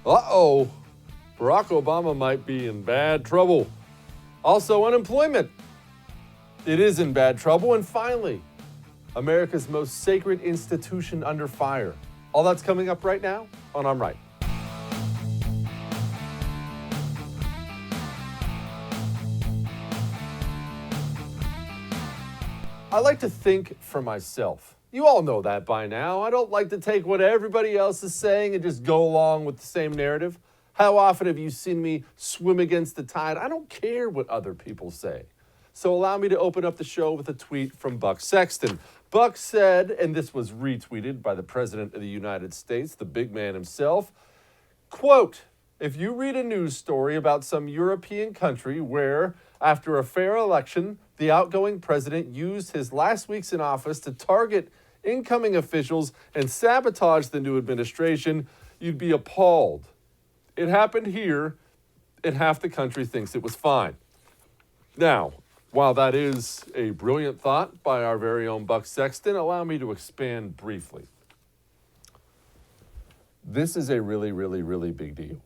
Uh-oh, Barack Obama might be in bad trouble. Also, unemployment. It is in bad trouble. And finally, America's most sacred institution under fire. All that's coming up right now on I'm Right. I like to think for myself. You all know that by now. I don't like to take what everybody else is saying and just go along with the same narrative. How often have you seen me swim against the tide? I don't care what other people say. So allow me to open up the show with a tweet from Buck Sexton. Buck said, and this was retweeted by the President of the United States, the big man himself, quote, if you read a news story about some European country where, after a fair election, the outgoing president used his last weeks in office to target incoming officials and sabotage the new administration, you'd be appalled. It happened here, and half the country thinks it was fine. Now, while that is a brilliant thought by our very own Buck Sexton, allow me to expand briefly. This is a really, really, really big deal.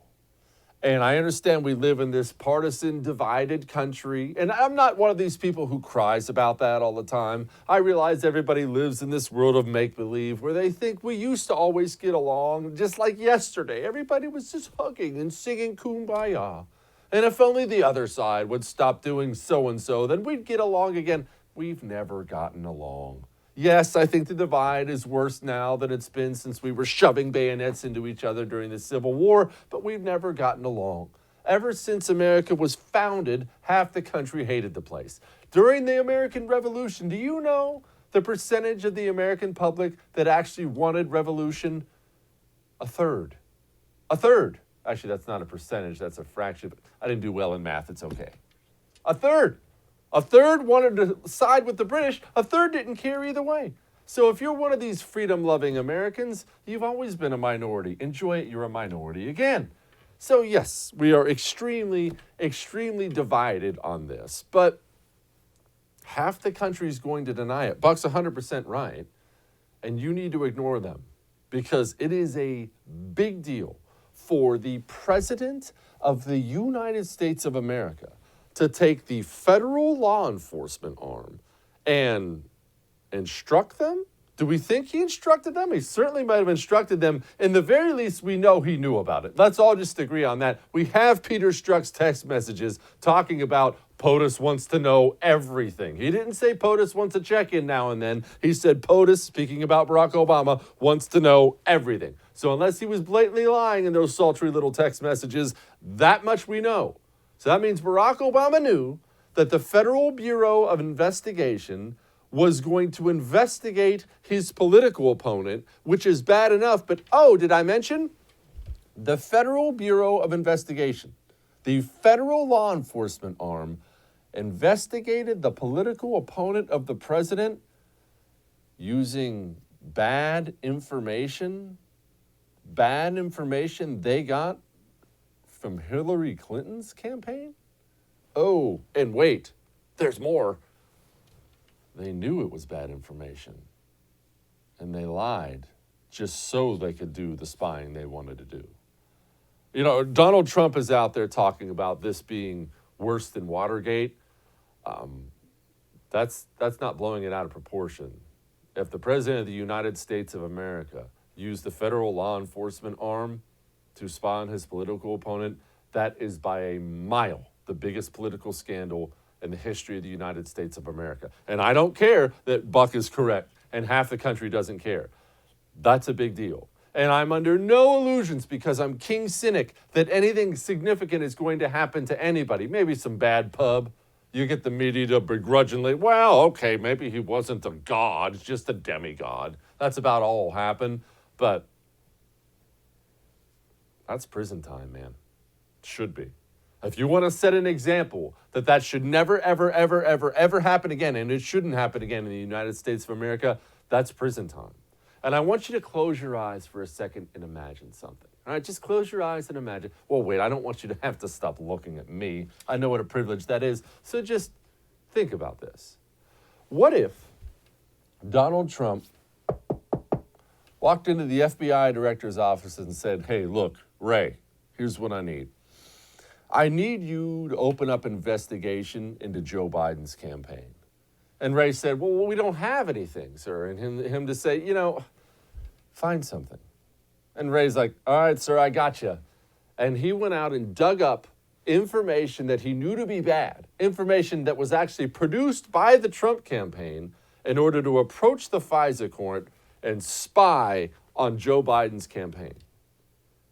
And I understand we live in this partisan, divided country. And I'm not one of these people who cries about that all the time. I realize everybody lives in this world of make-believe where they think we used to always get along. Just like yesterday, everybody was just hugging and singing Kumbaya. And if only the other side would stop doing so-and-so, then we'd get along again. We've never gotten along. Yes, I think the divide is worse now than it's been since we were shoving bayonets into each other during the Civil War, but we've never gotten along. Ever since America was founded, half the country hated the place. During the American Revolution, do you know the percentage of the American public that actually wanted revolution? A third. A third. Actually, that's not a percentage, that's a fraction. But I didn't do well in math, it's okay. A third. A third wanted to side with the British. A third didn't care either way. So if you're one of these freedom-loving Americans, you've always been a minority. Enjoy it, you're a minority again. So yes, we are extremely, extremely divided on this. But half the country is going to deny it. Buck's 100% right. And you need to ignore them because it is a big deal for the President of the United States of America to take the federal law enforcement arm and instruct them? Do we think he instructed them? He certainly might have instructed them. In the very least, we know he knew about it. Let's all just agree on that. We have Peter Strzok's text messages talking about POTUS wants to know everything. He didn't say POTUS wants to check in now and then. He said POTUS, speaking about Barack Obama, wants to know everything. So unless he was blatantly lying in those sultry little text messages, that much we know. So that means Barack Obama knew that the Federal Bureau of Investigation was going to investigate his political opponent, which is bad enough. But, oh, did I mention? The Federal Bureau of Investigation, the federal law enforcement arm, investigated the political opponent of the president using bad information they got from Hillary Clinton's campaign? Oh, and wait, there's more. They knew it was bad information, and they lied just so they could do the spying they wanted to do. You know, Donald Trump is out there talking about this being worse than Watergate. That's not blowing it out of proportion. If the President of the United States of America used the federal law enforcement arm to spy on his political opponent, that is by a mile the biggest political scandal in the history of the United States of America. And I don't care that Buck is correct and half the country doesn't care. That's a big deal. And I'm under no illusions because I'm king cynic that anything significant is going to happen to anybody. Maybe some bad pub. You get the media to begrudgingly, well, okay, maybe he wasn't a god, just a demigod. That's about all will happen. But that's prison time, man. Should be. If you want to set an example that should never, ever, ever, ever, ever happen again, and it shouldn't happen again in the United States of America, that's prison time. And I want you to close your eyes for a second and imagine something. All right, just close your eyes and imagine. Well, wait, I don't want you to have to stop looking at me. I know what a privilege that is. So just think about this. What if Donald Trump walked into the FBI director's office and said, hey, look, Ray, here's what I need. I need you to open up investigation into Joe Biden's campaign. And Ray said, well, we don't have anything, sir. And him to say, find something. And Ray's like, all right, sir, I got you. And he went out and dug up information that he knew to be bad, information that was actually produced by the Trump campaign in order to approach the FISA court and spy on Joe Biden's campaign.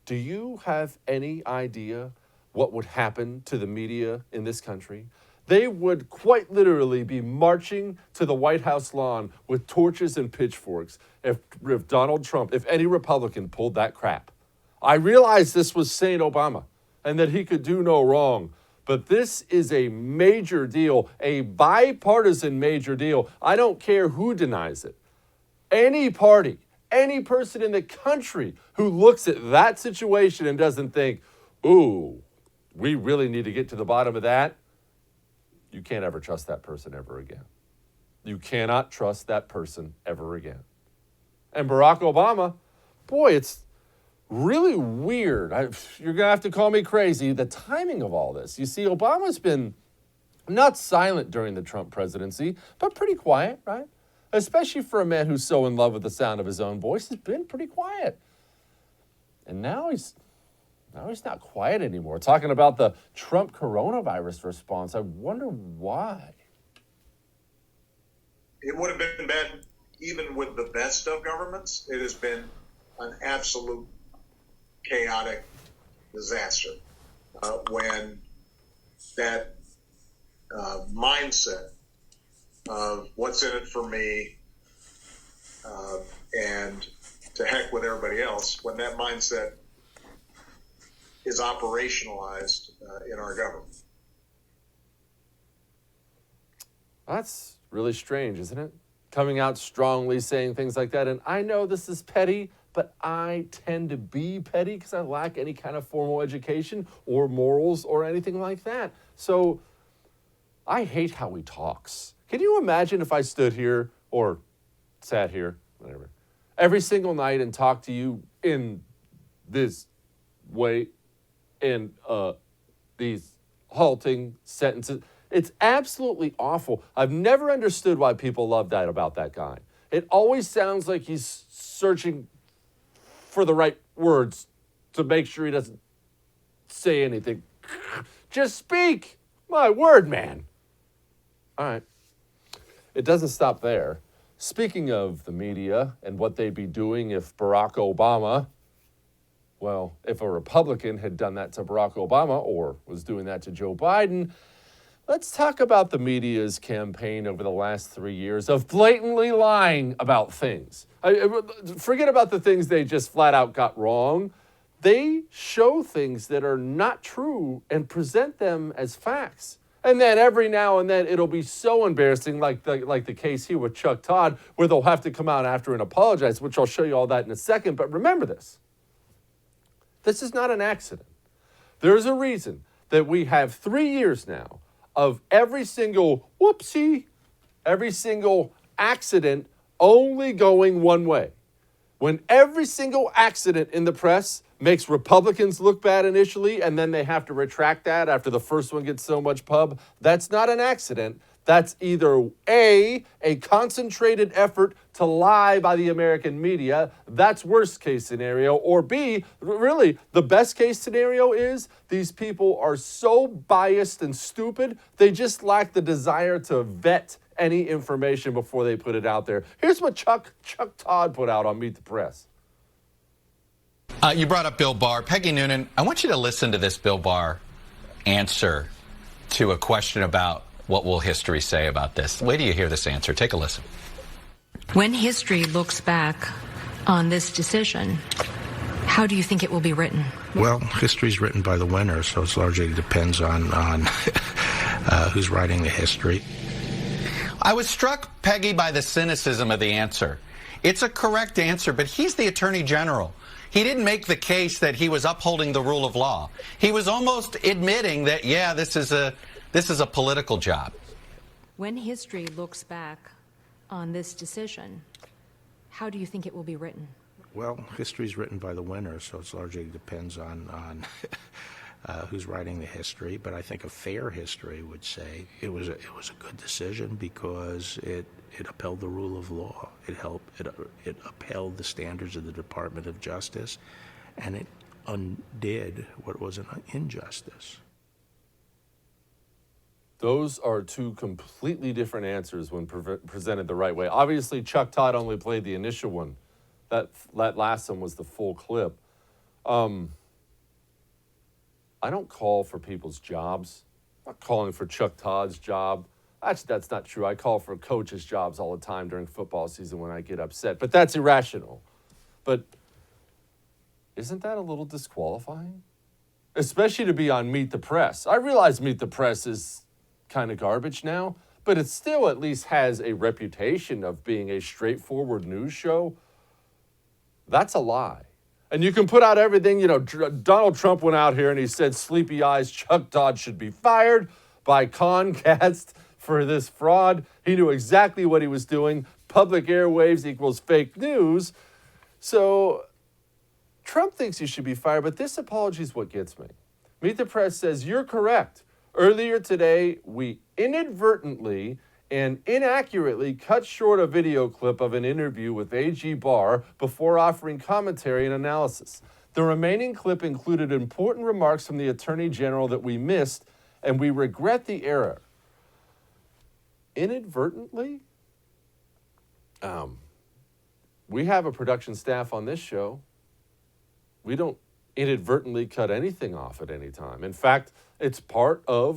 Do you have any idea what would happen to the media in this country? They would quite literally be marching to the White House lawn with torches and pitchforks if Donald Trump, if any Republican pulled that crap. I realize this was Saint Obama and that he could do no wrong, but this is a major deal, a bipartisan major deal. I don't care who denies it. Any party, any person in the country who looks at that situation and doesn't think, ooh, we really need to get to the bottom of that, you can't ever trust that person ever again. You cannot trust that person ever again. And Barack Obama, boy, it's really weird. You're going to have to call me crazy, the timing of all this. You see, Obama's been not silent during the Trump presidency, but pretty quiet, right? Especially for a man who's so in love with the sound of his own voice, he's been pretty quiet. And now he's not quiet anymore. Talking about the Trump coronavirus response, I wonder why. It would have been bad even with the best of governments. It has been an absolute chaotic disaster when that mindset of what's in it for me and to heck with everybody else, when that mindset is operationalized in our government. That's really strange, isn't it? Coming out strongly, saying things like that. And I know this is petty, but I tend to be petty because I lack any kind of formal education or morals or anything like that. So I hate how he talks. Can you imagine if I stood here or sat here, whatever, every single night and talked to you in this way, in these halting sentences? It's absolutely awful. I've never understood why people love that about that guy. It always sounds like he's searching for the right words to make sure he doesn't say anything. Just speak. My word, man. All right. It doesn't stop there. Speaking of the media and what they'd be doing if Barack Obama, well, if a Republican had done that to Barack Obama or was doing that to Joe Biden, let's talk about the media's campaign over the last 3 years of blatantly lying about things. Forget about the things they just flat out got wrong. They show things that are not true and present them as facts. And then every now and then it'll be so embarrassing, like the case here with Chuck Todd, where they'll have to come out after and apologize, which I'll show you all that in a second. But remember this. This is not an accident. There's a reason that we have 3 years now of every single whoopsie, every single accident only going one way. When every single accident in the press makes Republicans look bad initially, and then they have to retract that after the first one gets so much pub, that's not an accident. That's either A, concentrated effort to lie by the American media, that's worst case scenario, or B, really, the best case scenario is these people are so biased and stupid, they just lack the desire to vet any information before they put it out there. Here's what Chuck Todd put out on Meet the Press. You brought up Bill Barr. Peggy Noonan, I want you to listen to this Bill Barr answer to a question about what will history say about this. Wait till you hear this answer. Take a listen. When history looks back on this decision, how do you think it will be written? Well, history's written by the winner, so it largely depends on who's writing the history. I was struck, Peggy, by the cynicism of the answer. It's a correct answer, but he's the Attorney General. He didn't make the case that he was upholding the rule of law. He was almost admitting that, yeah, this is a political job. When history looks back on this decision, how do you think it will be written? Well, history's written by the winner, so it largely depends on who's writing the history. But I think a fair history would say it was a good decision because it upheld the rule of law. It upheld the standards of the Department of Justice, and it undid what was an injustice. Those are two completely different answers when presented the right way. Obviously, Chuck Todd only played the initial one. That last one was the full clip. I don't call for people's jobs. I'm not calling for Chuck Todd's job. Actually, that's not true. I call for coaches' jobs all the time during football season when I get upset. But that's irrational. But isn't that a little disqualifying? Especially to be on Meet the Press. I realize Meet the Press is kind of garbage now, but it still at least has a reputation of being a straightforward news show. That's a lie. And you can put out everything, Donald Trump went out here and he said, sleepy eyes, Chuck Todd should be fired by Comcast for this fraud. He knew exactly what he was doing. Public airwaves equals fake news. So Trump thinks he should be fired, but this apology is what gets me. Meet the Press says, you're correct. Earlier today, we inadvertently and inaccurately cut short a video clip of an interview with A.G. Barr before offering commentary and analysis. The remaining clip included important remarks from the Attorney General that we missed, and we regret the error. Inadvertently? We have a production staff on this show. We don't inadvertently cut anything off at any time. In fact, it's part of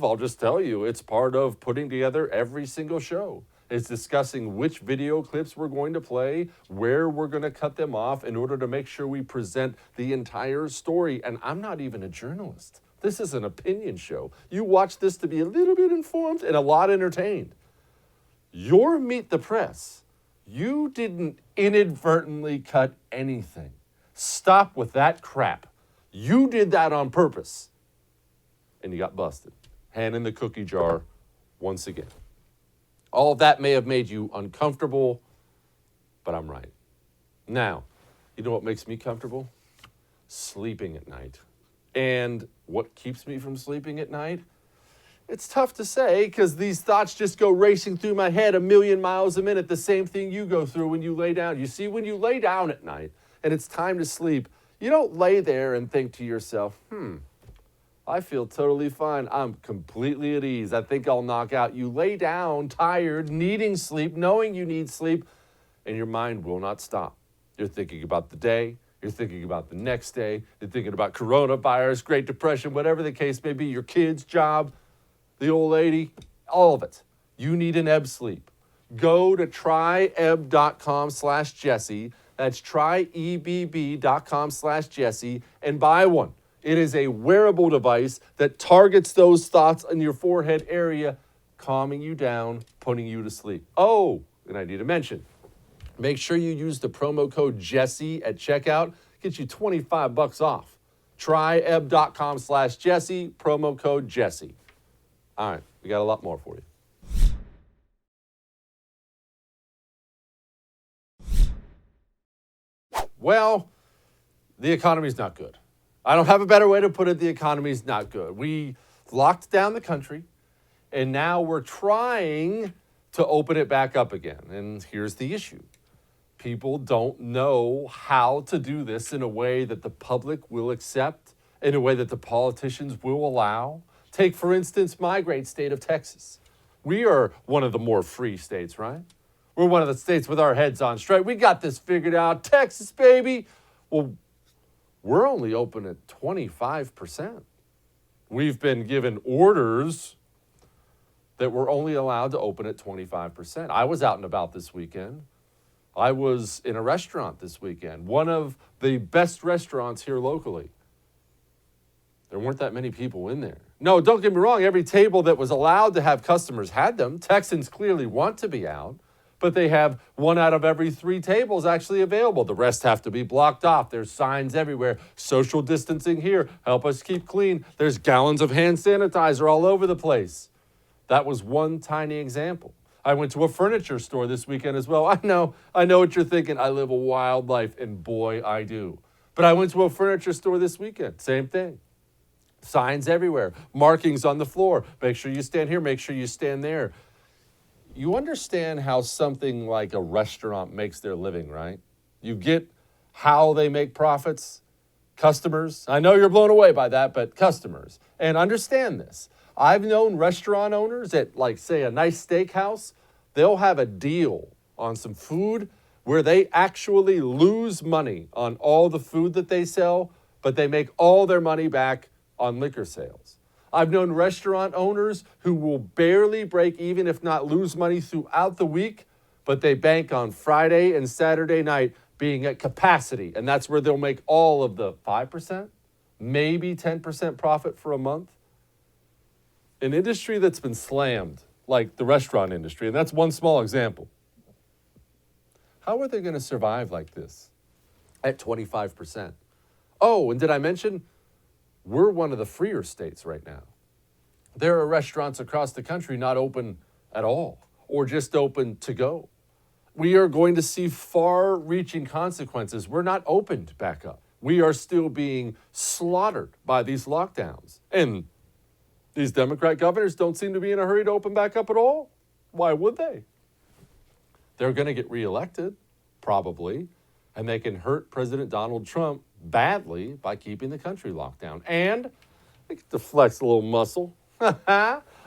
putting together every single show. It's discussing which video clips we're going to play, where we're going to cut them off in order to make sure we present the entire story. And I'm not even a journalist. This is an opinion show. You watch this to be a little bit informed and a lot entertained. Your Meet the Press, you didn't inadvertently cut anything. Stop with that crap. You did that on purpose. And you got busted. Hand in the cookie jar once again. All of that may have made you uncomfortable, but I'm right. Now, you know what makes me comfortable? Sleeping at night. And what keeps me from sleeping at night? It's tough to say because these thoughts just go racing through my head 1,000,000 miles a minute, the same thing you go through when you lay down. You see, when you lay down at night and it's time to sleep, you don't lay there and think to yourself, I feel totally fine. I'm completely at ease. I think I'll knock out. You lay down, tired, needing sleep, knowing you need sleep, and your mind will not stop. You're thinking about the day. You're thinking about the next day. You're thinking about coronavirus, Great Depression, whatever the case may be, your kid's job, the old lady, all of it. You need an ebb sleep. Go to tryebb.com/Jesse. That's tryebb.com/Jesse and buy one. It is a wearable device that targets those thoughts in your forehead area, calming you down, putting you to sleep. Oh, and I need to mention, make sure you use the promo code Jesse at checkout. Gets you $25 off. Tryebb.com/Jesse, promo code Jesse. All right, we got a lot more for you. Well, the economy's not good. I don't have a better way to put it. The economy's not good. We locked down the country, and now we're trying to open it back up again. And here's the issue. People don't know how to do this in a way that the public will accept, in a way that the politicians will allow. Take, for instance, my great state of Texas. We are one of the more free states, right? We're one of the states with our heads on straight. We got this figured out. Texas, baby. Well, we're only open at 25%. We've been given orders that we're only allowed to open at 25%. I was out and about this weekend. I was in a restaurant this weekend, one of the best restaurants here locally. There weren't that many people in there. No, don't get me wrong. Every table that was allowed to have customers had them. Texans clearly want to be out, but they have 1 out of every 3 tables actually available. The rest have to be blocked off. There's signs everywhere. Social distancing here. Help us keep clean. There's gallons of hand sanitizer all over the place. That was one tiny example. I went to a furniture store this weekend as well. I know what you're thinking. I live a wild life, and boy, I do. But I went to a furniture store this weekend. Same thing. Signs everywhere, markings on the floor. Make sure you stand here, make sure you stand there. You understand how something like a restaurant makes their living, right? You get how they make profits. Customers. I know you're blown away by that, but customers. And understand this. I've known restaurant owners at, like, say, a nice steakhouse. They'll have a deal on some food where they actually lose money on all the food that they sell, but they make all their money back on liquor sales. I've known restaurant owners who will barely break even, if not lose money throughout the week, but they bank on Friday and Saturday night being at capacity, and that's where they'll make all of the 5%, maybe 10% profit for a month. An industry that's been slammed, like the restaurant industry, and that's one small example. How are they going to survive like this at 25%? Oh, and did I mention we're one of the freer states right now? There are restaurants across the country not open at all or just open to go. We are going to see far-reaching consequences. We're not opened back up. We are still being slaughtered by these lockdowns. And these Democrat governors don't seem to be in a hurry to open back up at all. Why would they? They're going to get reelected, probably, and they can hurt President Donald Trump badly by keeping the country locked down. And they get to flex a little muscle.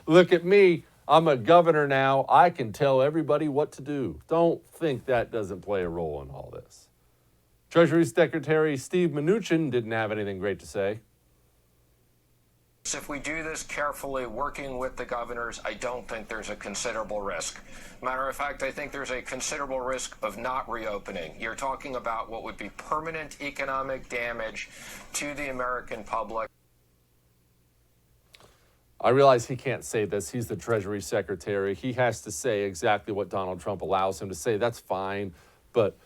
Look at me. I'm a governor now. I can tell everybody what to do. Don't think that doesn't play a role in all this. Treasury Secretary Steve Mnuchin didn't have anything great to say. If we do this carefully, working with the governors, I don't think there's a considerable risk. Matter of fact, I think there's a considerable risk of not reopening. You're talking about what would be permanent economic damage to the American public. I realize he can't say this. He's the Treasury Secretary. He has to say exactly what Donald Trump allows him to say. That's fine, but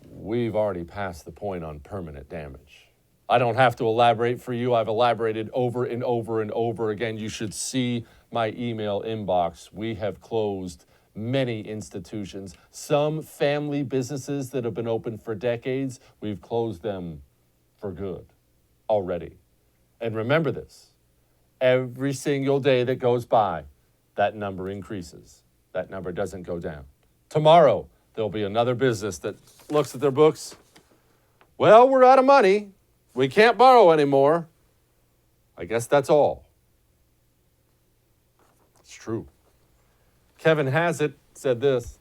we've already passed the point on permanent damage. I don't have to elaborate for you. I've elaborated over and over and over again. You should see my email inbox. We have closed many institutions. Some family businesses that have been open for decades, we've closed them for good already. And remember this. Every single day that goes by, that number increases. That number doesn't go down. Tomorrow, there'll be another business that looks at their books. Well, we're out of money. We can't borrow anymore. I guess that's all. It's true. Kevin Hassett said this.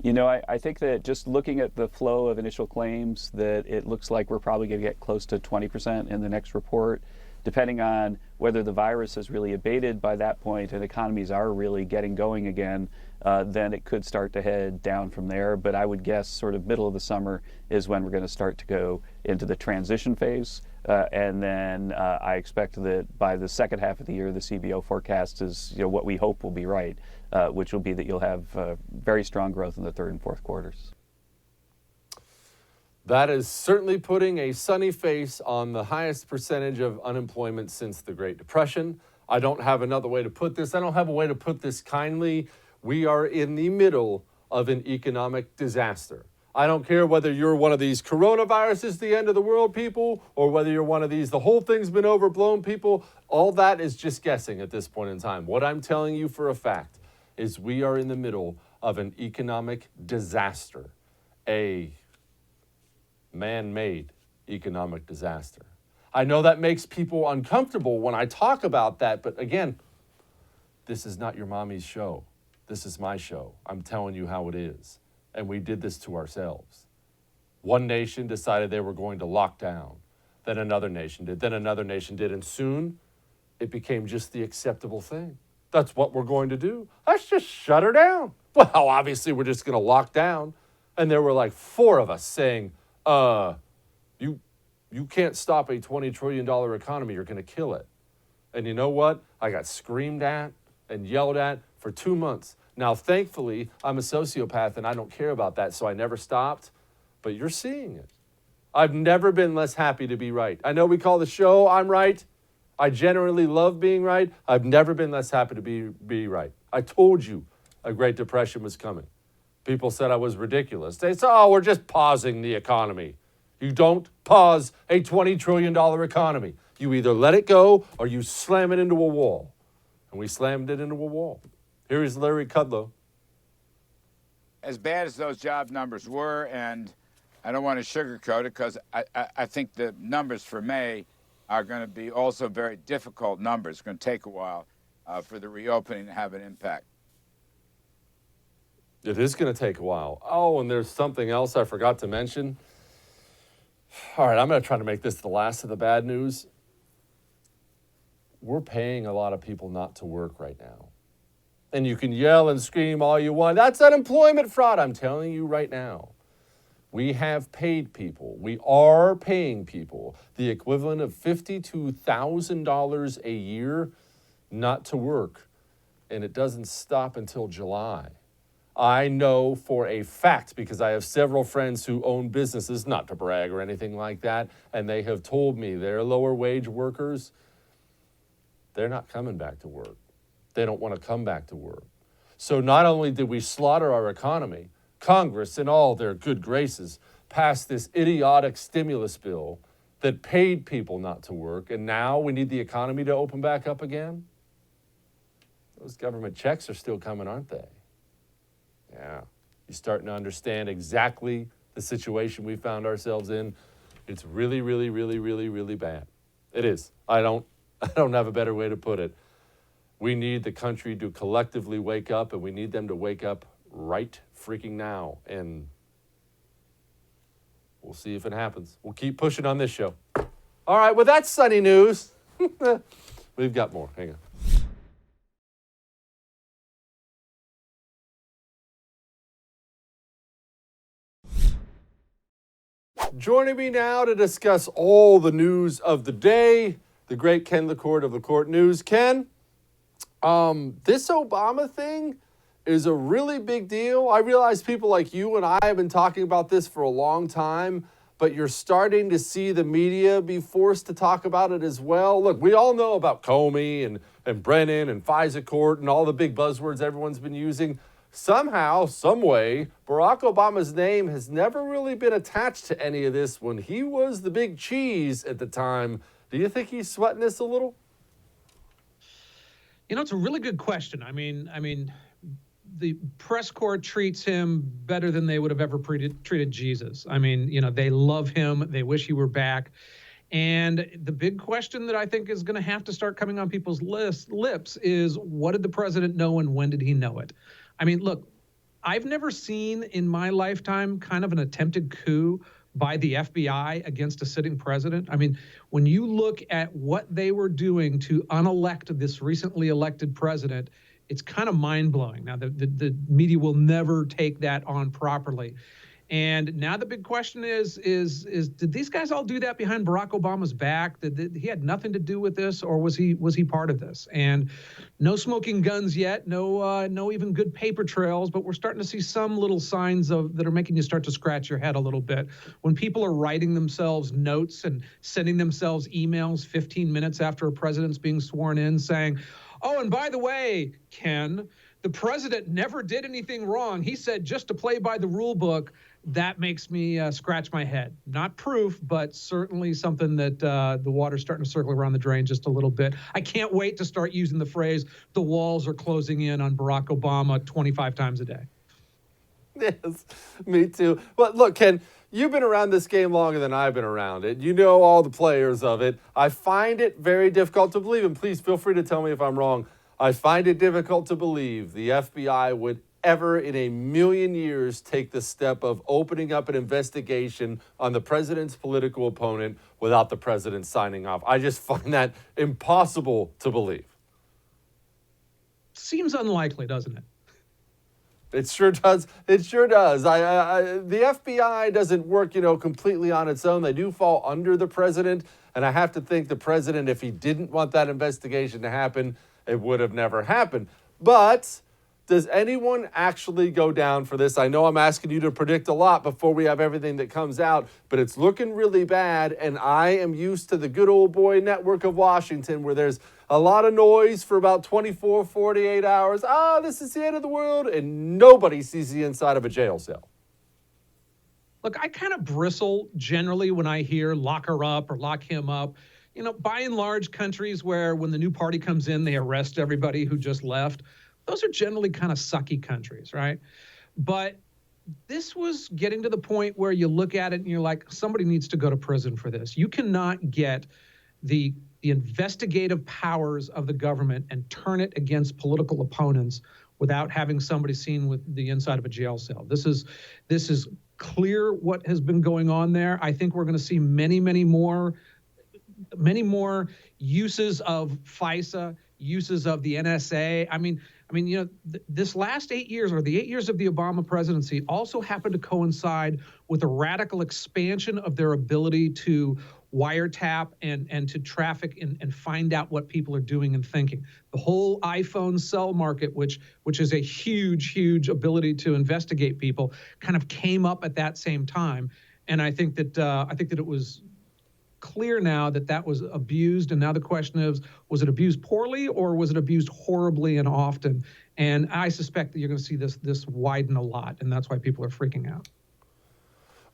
You know, I think that just looking at the flow of initial claims, that it looks like we're probably going to get close to 20% in the next report. Depending on whether the virus has really abated by that point and economies are really getting going again, then it could start to head down from there. But I would guess sort of middle of the summer is when we're going to start to go into the transition phase. And then I expect that by the second half of the year, the CBO forecast is what we hope will be right, which will be that you'll have very strong growth in the third and fourth quarters. That is certainly putting a sunny face on the highest percentage of unemployment since the Great Depression. I don't have another way to put this. I don't have a way to put this kindly. We are in the middle of an economic disaster. I don't care whether you're one of these coronaviruses, the end of the world people, or whether you're one of these, the whole thing's been overblown people. All that is just guessing at this point in time. What I'm telling you for a fact is we are in the middle of an economic disaster, a man-made economic disaster. I know that makes people uncomfortable when I talk about that, but again, this is not your mommy's show. This is my show. I'm telling you how it is. And we did this to ourselves. One nation decided they were going to lock down. Then another nation did. Then another nation did. And soon, it became just the acceptable thing. That's what we're going to do. Let's just shut her down. Well, obviously, we're just going to lock down. And there were like 4 of us saying, you can't stop a $20 trillion economy. You're going to kill it. And you know what? I got screamed at and yelled at for 2 months. Now, thankfully, I'm a sociopath and I don't care about that, so I never stopped. But you're seeing it. I've never been less happy to be right. I know we call the show I'm Right. I generally love being right. I've never been less happy to be right. I told you a Great Depression was coming. People said I was ridiculous. They said, oh, we're just pausing the economy. You don't pause a $20 trillion economy. You either let it go or you slam it into a wall. And we slammed it into a wall. Here is Larry Kudlow. As bad as those job numbers were, and I don't want to sugarcoat it because I think the numbers for May are going to be also very difficult numbers. It's going to take a while for the reopening to have an impact. It is going to take a while. Oh, and there's something else I forgot to mention. All right, I'm going to try to make this the last of the bad news. We're paying a lot of people not to work right now. And you can yell and scream all you want. That's unemployment fraud. I'm telling you right now. We have paid people. We are paying people the equivalent of $52,000 a year not to work. And it doesn't stop until July. I know for a fact, because I have several friends who own businesses, not to brag or anything like that, and they have told me they're lower wage workers, they're not coming back to work. They don't want to come back to work. So not only did we slaughter our economy, Congress, in all their good graces, passed this idiotic stimulus bill that paid people not to work, and now we need the economy to open back up again? Those government checks are still coming, aren't they? Yeah. You're starting to understand exactly the situation we found ourselves in. It's really, really, really, really, really bad. It is. I don't have a better way to put it. We need the country to collectively wake up, and we need them to wake up right freaking now. And we'll see if it happens. We'll keep pushing on this show. All right, well, that's sunny news. We've got more. Hang on. Joining me now to discuss all the news of the day, the great Ken LaCourt of LaCourt News. Ken, this Obama thing is a really big deal. I realize people like you and I have been talking about this for a long time, but you're starting to see the media be forced to talk about it as well. Look, we all know about Comey and Brennan and FISA court and all the big buzzwords everyone's been using. Somehow, some way, Barack Obama's name has never really been attached to any of this when he was the big cheese at the time. Do you think he's sweating this a little? You know, it's a really good question. I mean, the press corps treats him better than they would have ever treated Jesus. I mean, you know, they love him. They wish he were back. And the big question that I think is going to have to start coming on people's lips is, what did the president know and when did he know it? I mean, look, I've never seen in my lifetime kind of an attempted coup by the FBI against a sitting president. I mean, when you look at what they were doing to unelect this recently elected president, it's kind of mind-blowing. Now, the media will never take that on properly. And now the big question is did these guys all do that behind Barack Obama's back? Did he had nothing to do with this, or was he part of this? And no smoking guns yet, no even good paper trails, but we're starting to see some little signs that are making you start to scratch your head a little bit. When people are writing themselves notes and sending themselves emails 15 minutes after a president's being sworn in saying, oh, and by the way, Ken, the president never did anything wrong. He said just to play by the rule book. That makes me scratch my head. Not proof, but certainly something that the water's starting to circle around the drain just a little bit. I can't wait to start using the phrase, the walls are closing in on Barack Obama 25 times a day. Yes, me too. But look, Ken, you've been around this game longer than I've been around it. You know all the players of it. I find it very difficult to believe, and please feel free to tell me if I'm wrong. I find it difficult to believe the FBI would ever in a million years take the step of opening up an investigation on the president's political opponent without the president signing off. I just find that impossible to believe. Seems unlikely, doesn't it? It sure does. It sure does. The FBI doesn't work, completely on its own. They do fall under the president. And I have to think the president, if he didn't want that investigation to happen, it would have never happened. But Does anyone actually go down for this? I know I'm asking you to predict a lot before we have everything that comes out, but it's looking really bad, and I am used to the good old boy network of Washington where there's a lot of noise for about 24, 48 hours. This is the end of the world, and nobody sees the inside of a jail cell. Look, I kind of bristle generally when I hear lock her up or lock him up. You know, by and large, countries where when the new party comes in, they arrest everybody who just left. Those are generally kind of sucky countries, right? But this was getting to the point where you look at it and you're like, somebody needs to go to prison for this. You cannot get the investigative powers of the government and turn it against political opponents without having somebody seen with the inside of a jail cell. This is clear what has been going on there. I think we're going to see many more uses of FISA, uses of the NSA. I mean, you know, this last 8 years, or the 8 years of the Obama presidency, also happened to coincide with a radical expansion of their ability to wiretap and to traffic and find out what people are doing and thinking. The whole iPhone cell market, which is a huge ability to investigate people, kind of came up at that same time. And I think that it was clear now that was abused, and now the question is, was it abused poorly or was it abused horribly and often? And I suspect that you're going to see this widen a lot, and that's why people are freaking out.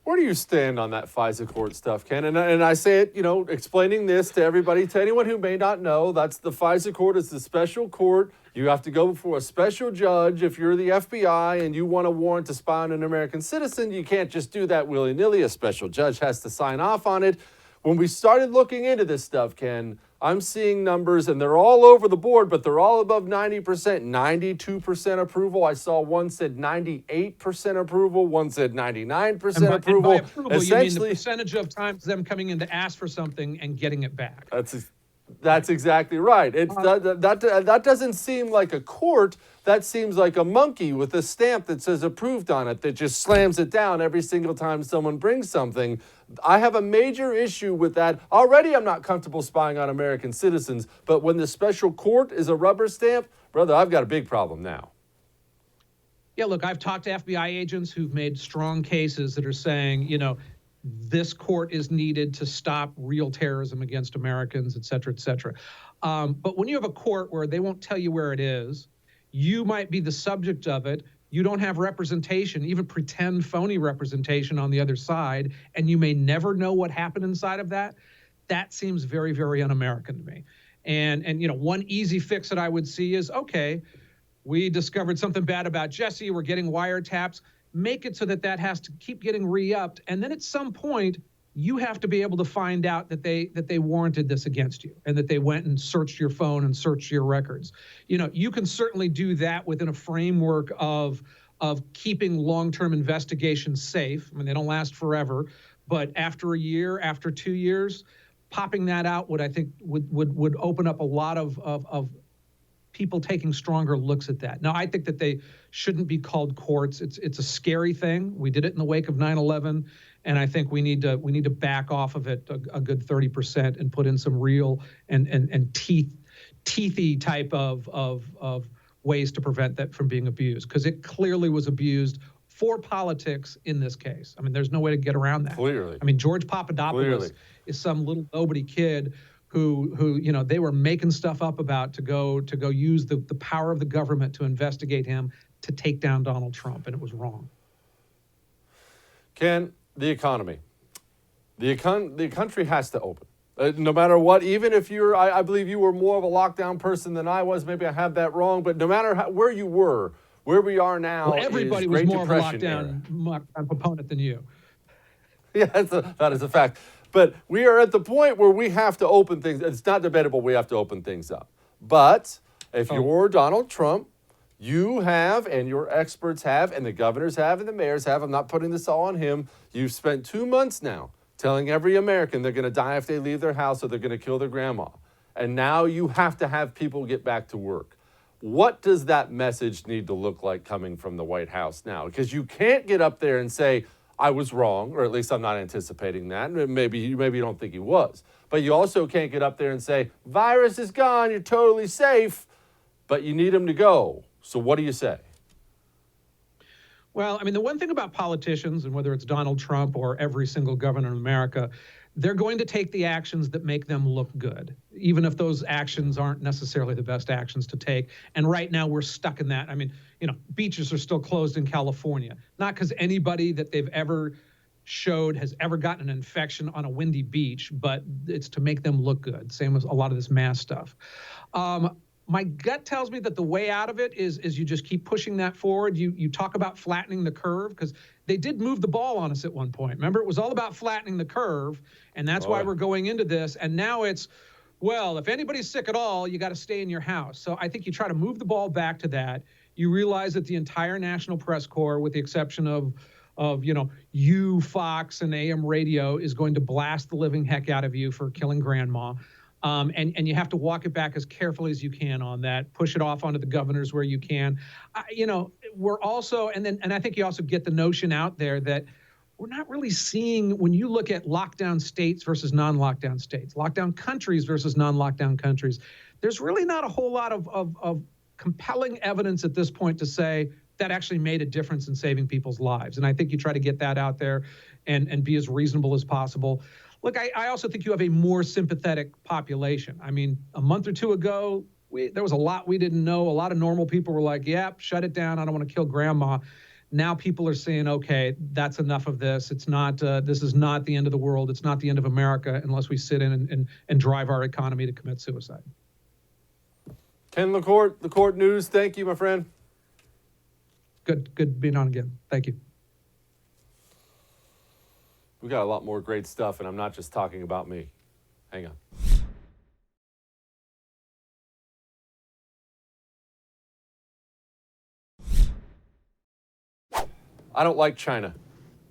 Where do you stand on that FISA court stuff, Ken? And I say it, you know, explaining this to everybody, to anyone who may not know, that's the FISA court is the special court. You have to go before a special judge. If you're the FBI and you want a warrant to spy on an American citizen, you can't just do that willy-nilly. A special judge has to sign off on it. When we started looking into this stuff, Ken, I'm seeing numbers, and they're all over the board, but they're all above 90%, 92% approval. I saw one said 98% approval, one said 99% approval. And by approval, you mean the percentage of times them coming in to ask for something and getting it back. That's exactly right. That doesn't seem like a court. That seems like a monkey with a stamp that says approved on it that just slams it down every single time someone brings something. I have a major issue with that. Already I'm not comfortable spying on American citizens, but when the special court is a rubber stamp, brother, I've got a big problem now. Yeah, look, I've talked to FBI agents who've made strong cases that are saying, you know, this court is needed to stop real terrorism against Americans, et cetera, et cetera. But when you have a court where they won't tell you where it is, you might be the subject of it. You don't have representation, even pretend phony representation on the other side, and you may never know what happened inside of that. That seems very, very un-American to me. And you know, one easy fix that I would see is, okay, we discovered something bad about Jesse. We're getting wiretaps. Make it so that has to keep getting re-upped. And then at some point, you have to be able to find out that they warranted this against you and that they went and searched your phone and searched your records. You know, you can certainly do that within a framework of keeping long-term investigations safe. I mean, they don't last forever, but after a year, after 2 years, popping that out would open up a lot of people taking stronger looks at that. Now, I think that they shouldn't be called courts. It's a scary thing. We did it in the wake of 9/11, and I think we need to back off of it a good 30% and put in some real and teethy type of ways to prevent that from being abused, because it clearly was abused for politics in this case. I mean, there's no way to get around that. Clearly. I mean, George Papadopoulos is some little nobody kid who you know, they were making stuff up about to go use the power of the government to investigate him to take down Donald Trump, and it was wrong. Ken, the economy. The country has to open. No matter what, even if I believe you were more of a lockdown person than I was. Maybe I have that wrong, but no matter where you were, where we are now, well, everybody was more of a lockdown proponent than you. Yeah, that is a fact. But we are at the point where we have to open things. It's not debatable. We have to open things up. But if you're Donald Trump, you have, and your experts have, and the governors have, and the mayors have, I'm not putting this all on him, you've spent 2 months now telling every American they're going to die if they leave their house or they're going to kill their grandma. And now you have to have people get back to work. What does that message need to look like coming from the White House now? Because you can't get up there and say, I was wrong, or at least I'm not anticipating that. Maybe you don't think he was. But you also can't get up there and say, virus is gone, you're totally safe, but you need him to go. So what do you say? Well, I mean, the one thing about politicians, and whether it's Donald Trump or every single governor in America, they're going to take the actions that make them look good, even if those actions aren't necessarily the best actions to take. And right now we're stuck in that. I mean, beaches are still closed in California, not because anybody that they've ever showed has ever gotten an infection on a windy beach, but it's to make them look good. Same as a lot of this mass stuff. My gut tells me that the way out of it is you just keep pushing that forward. You talk about flattening the curve, because they did move the ball on us at one point. Remember, it was all about flattening the curve, and that's why we're going into this. And now it's, well, if anybody's sick at all, you got to stay in your house. So I think you try to move the ball back to that. You realize that the entire National Press Corps, with the exception of you, Fox, and AM radio, is going to blast the living heck out of you for killing grandma. And you have to walk it back as carefully as you can on that. Push it off onto the governors where you can. We're also, and I think you also get the notion out there that we're not really seeing, when you look at lockdown states versus non-lockdown states, lockdown countries versus non-lockdown countries, there's really not a whole lot of compelling evidence at this point to say that actually made a difference in saving people's lives. And I think you try to get that out there and be as reasonable as possible. Look, I also think you have a more sympathetic population. I mean, a month or two ago, there was a lot we didn't know. A lot of normal people were like, yep, shut it down. I don't want to kill grandma. Now people are saying, okay, that's enough of this. It's not, this is not the end of the world. It's not the end of America unless we sit in and drive our economy to commit suicide. Ken LaCourte, the Court News. Thank you, my friend. Good being on again. Thank you. We got a lot more great stuff, and I'm not just talking about me. Hang on. I don't like China.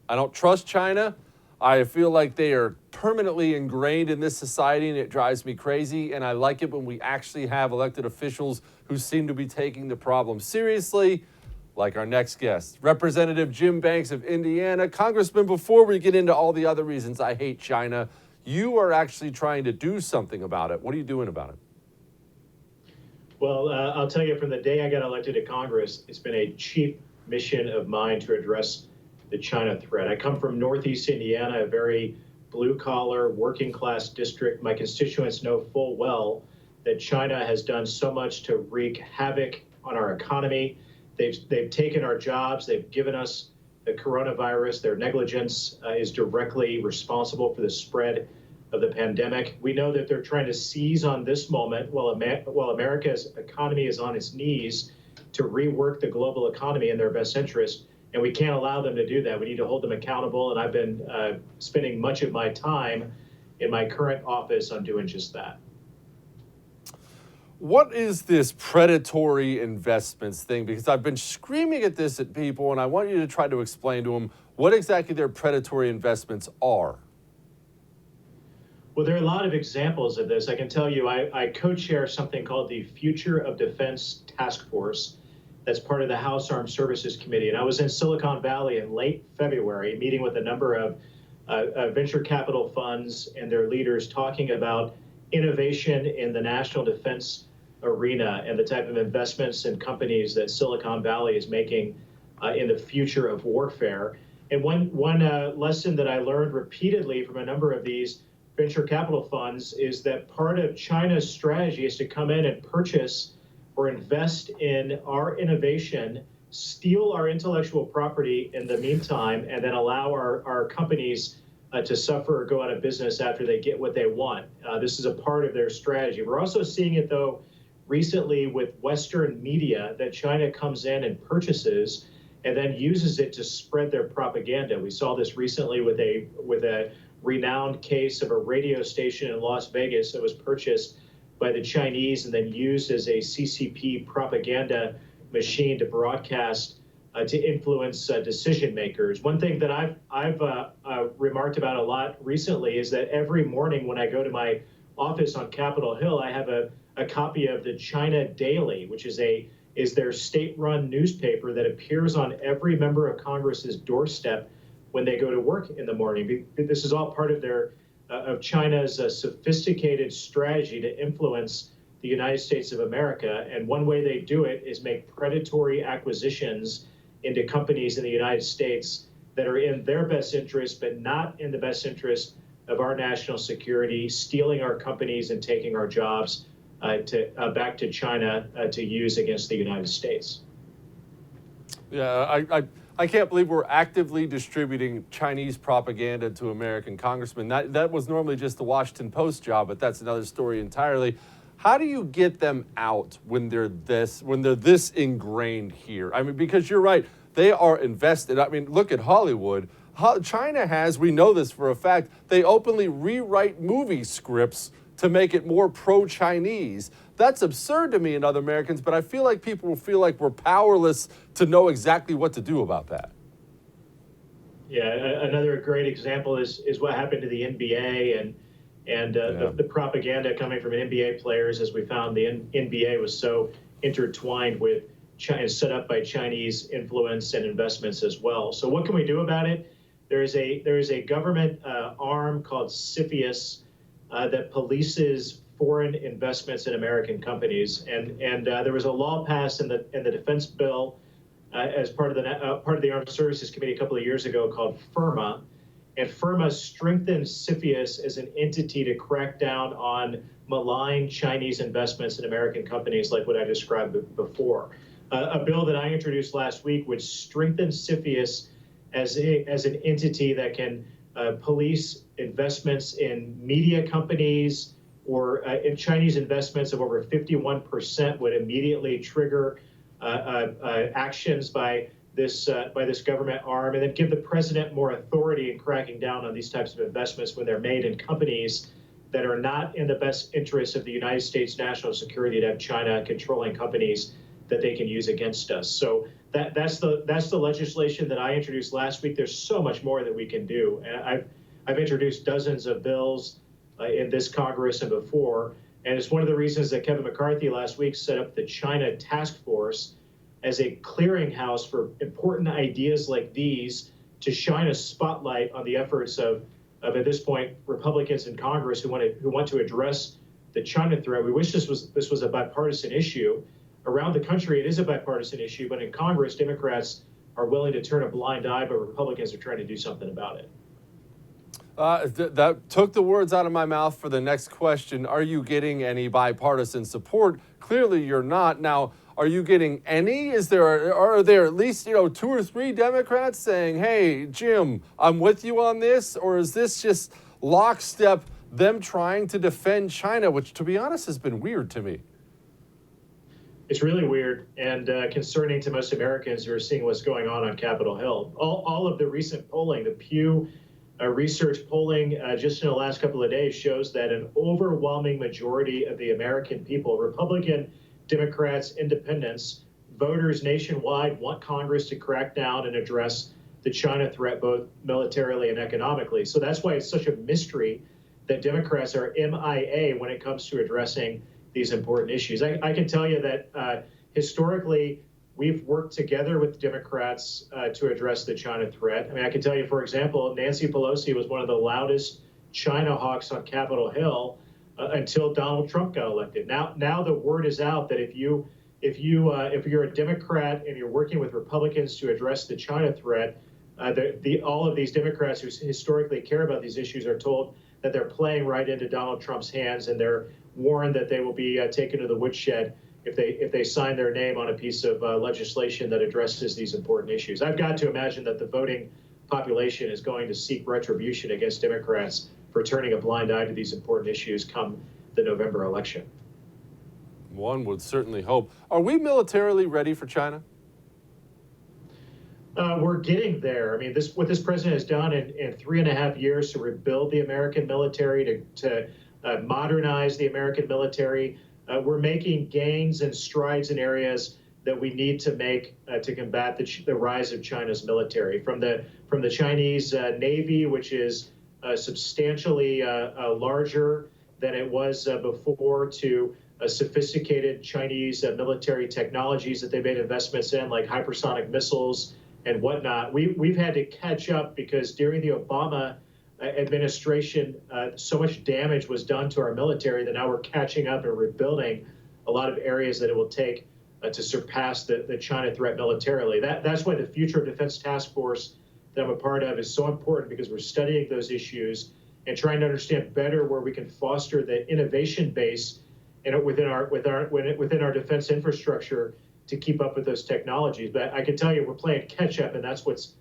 I don't trust China. I feel like they are permanently ingrained in this society, and it drives me crazy. And I like it when we actually have elected officials who seem to be taking the problem seriously, like our next guest, Representative Jim Banks of Indiana. Congressman, before we get into all the other reasons I hate China, you are actually trying to do something about it. What are you doing about it? Well, I'll tell you, from the day I got elected to Congress, it's been a chief mission of mine to address the China threat. I come from Northeast Indiana, a very blue-collar, working-class district. My constituents know full well that China has done so much to wreak havoc on our economy. They've taken our jobs. They've given us the coronavirus. Their negligence is directly responsible for the spread of the pandemic. We know that they're trying to seize on this moment while America's economy is on its knees to rework the global economy in their best interest. And we can't allow them to do that. We need to hold them accountable. And I've been spending much of my time in my current office on doing just that. What is this predatory investments thing? Because I've been screaming at this at people, and I want you to try to explain to them what exactly their predatory investments are. Well, there are a lot of examples of this. I can tell you, I co-chair something called the Future of Defense Task Force. That's part of the House Armed Services Committee. And I was in Silicon Valley in late February, meeting with a number of venture capital funds and their leaders, talking about innovation in the national defense arena and the type of investments and companies that Silicon Valley is making in the future of warfare. And one lesson that I learned repeatedly from a number of these venture capital funds is that part of China's strategy is to come in and purchase or invest in our innovation, steal our intellectual property in the meantime, and then allow our companies to suffer or go out of business after they get what they want. This is a part of their strategy. We're also seeing it, though, recently with Western media, that China comes in and purchases and then uses it to spread their propaganda. We saw this recently with a renowned case of a radio station in Las Vegas that was purchased by the Chinese and then used as a CCP propaganda machine to broadcast to influence decision makers. One thing that I've remarked about a lot recently is that every morning when I go to my office on Capitol Hill, I have a copy of the China Daily, which is their state-run newspaper that appears on every member of Congress's doorstep when they go to work in the morning. This is all part of China's sophisticated strategy to influence the United States of America. And one way they do it is make predatory acquisitions into companies in the United States that are in their best interest, but not in the best interest of our national security, stealing our companies and taking our jobs back to China to use against the United States. Yeah, I can't believe we're actively distributing Chinese propaganda to American congressmen. That was normally just the Washington Post job, but that's another story entirely. How do you get them out when they're this ingrained here? I mean, because you're right, they are invested. I mean, look at Hollywood. China has, we know this for a fact, they openly rewrite movie scripts to make it more pro-Chinese. That's absurd to me and other Americans, but I feel like people will feel like we're powerless to know exactly what to do about that. Yeah, another great example is what happened to the NBA and the propaganda coming from NBA players. As we found, the NBA was so intertwined with China, set up by Chinese influence and investments as well. So what can we do about it? There is a government arm called CFIUS that polices foreign investments in American companies, and there was a law passed in the defense bill as part of the Armed Services Committee a couple of years ago called FIRMA, and FIRMA strengthened CFIUS as an entity to crack down on malign Chinese investments in American companies, like what I described before. A bill that I introduced last week would strengthen CFIUS as an entity that can police investments in media companies, or in Chinese investments of over 51% would immediately trigger actions by this government arm, and then give the president more authority in cracking down on these types of investments when they're made in companies that are not in the best interest of the United States national security, to have China controlling companies that they can use against us. So that's the legislation that I introduced last week. There's so much more that we can do, and I've introduced dozens of bills in this Congress and before, and it's one of the reasons that Kevin McCarthy last week set up the China Task Force as a clearinghouse for important ideas like these, to shine a spotlight on the efforts of at this point, Republicans in Congress who want to address the China threat. We wish this was a bipartisan issue. Around the country, it is a bipartisan issue, but in Congress, Democrats are willing to turn a blind eye, but Republicans are trying to do something about it. That took the words out of my mouth for the next question. Are you getting any bipartisan support? Clearly you're not. Now, are you getting any? Are there at least 2 or 3 Democrats saying, hey, Jim, I'm with you on this? Or is this just lockstep them trying to defend China, which, to be honest, has been weird to me? It's really weird and concerning to most Americans who are seeing what's going on Capitol Hill. All of the recent polling, the Pew Research polling just in the last couple of days, shows that an overwhelming majority of the American people, Republican, Democrats, independents, voters nationwide, want Congress to crack down and address the China threat, both militarily and economically. So that's why it's such a mystery that Democrats are MIA when it comes to addressing these important issues. I can tell you that historically, we've worked together with Democrats to address the China threat. I mean, I can tell you, for example, Nancy Pelosi was one of the loudest China hawks on Capitol Hill until Donald Trump got elected. Now the word is out that if you're a Democrat and you're working with Republicans to address the China threat, all of these Democrats who historically care about these issues are told that they're playing right into Donald Trump's hands, and they're warned that they will be taken to the woodshed if they sign their name on a piece of legislation that addresses these important issues. I've got to imagine that the voting population is going to seek retribution against Democrats for turning a blind eye to these important issues come the November election. One would certainly hope. Are we militarily ready for China? We're getting there. I mean, what this president has done in 3.5 years to rebuild the American military, to modernize the American military, we're making gains and strides in areas that we need to make to combat the rise of China's military. From the Chinese Navy, which is substantially larger than it was before, to sophisticated Chinese military technologies that they made investments in, like hypersonic missiles and whatnot. We've had to catch up because during the Obama administration, so much damage was done to our military that now we're catching up and rebuilding a lot of areas that it will take to surpass the China threat militarily. That's why the Future of Defense Task Force that I'm a part of is so important, because we're studying those issues and trying to understand better where we can foster the innovation base within our defense infrastructure to keep up with those technologies. But I can tell you, we're playing catch up, and that's what's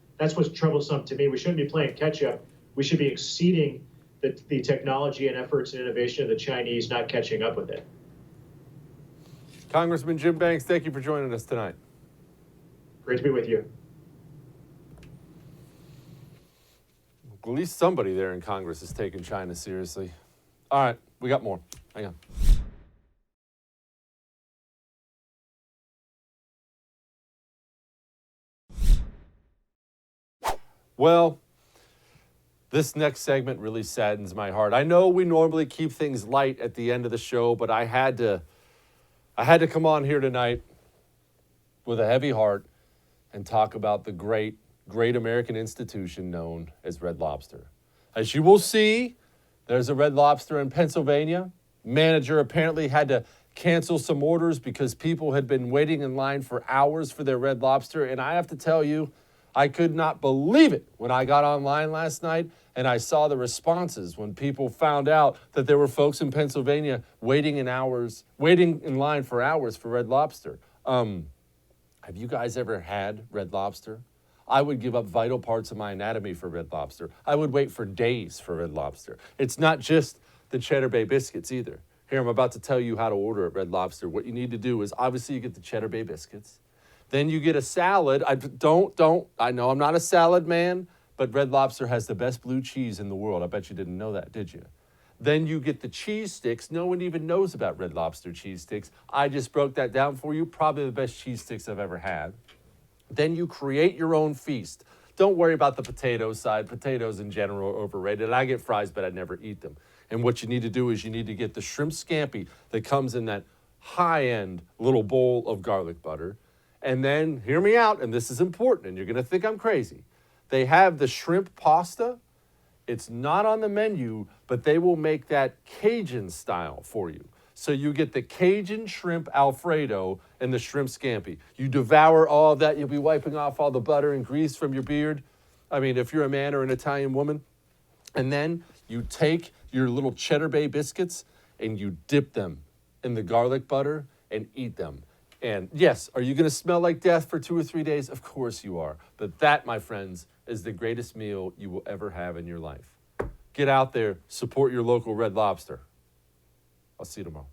troublesome to me. We shouldn't be playing catch up. We should be exceeding the technology and efforts and innovation of the Chinese, not catching up with it. Congressman Jim Banks, thank you for joining us tonight. Great to be with you. At least somebody there in Congress is taking China seriously. All right, we got more. Hang on. Well, this next segment really saddens my heart. I know we normally keep things light at the end of the show, but I had to come on here tonight with a heavy heart and talk about the great American institution known as Red Lobster. As you will see, there's a Red Lobster in Pennsylvania. Manager apparently had to cancel some orders because people had been waiting in line for hours for their Red Lobster. And I have to tell you, I could not believe it when I got online last night and I saw the responses when people found out that there were folks in Pennsylvania waiting in line for hours for Red Lobster. Have you guys ever had Red Lobster? I would give up vital parts of my anatomy for Red Lobster. I would wait for days for Red Lobster. It's not just the Cheddar Bay biscuits either. Here, I'm about to tell you how to order at Red Lobster. What you need to do is, obviously, you get the Cheddar Bay biscuits. Then you get a salad. I know I'm not a salad man, but Red Lobster has the best blue cheese in the world. I bet you didn't know that, did you? Then you get the cheese sticks. No one even knows about Red Lobster cheese sticks. I just broke that down for you. Probably the best cheese sticks I've ever had. Then you create your own feast. Don't worry about the potato side. Potatoes in general are overrated. I get fries, but I never eat them. And what you need to do is you need to get the shrimp scampi that comes in that high-end little bowl of garlic butter. And then, hear me out, and this is important, and you're going to think I'm crazy. They have the shrimp pasta. It's not on the menu, but they will make that Cajun style for you. So you get the Cajun shrimp Alfredo and the shrimp scampi. You devour all of that. You'll be wiping off all the butter and grease from your beard. I mean, if you're a man or an Italian woman. And then you take your little Cheddar Bay biscuits and you dip them in the garlic butter and eat them. And yes, are you going to smell like death for 2 or 3 days? Of course you are. But that, my friends, is the greatest meal you will ever have in your life. Get out there, support your local Red Lobster. I'll see you tomorrow.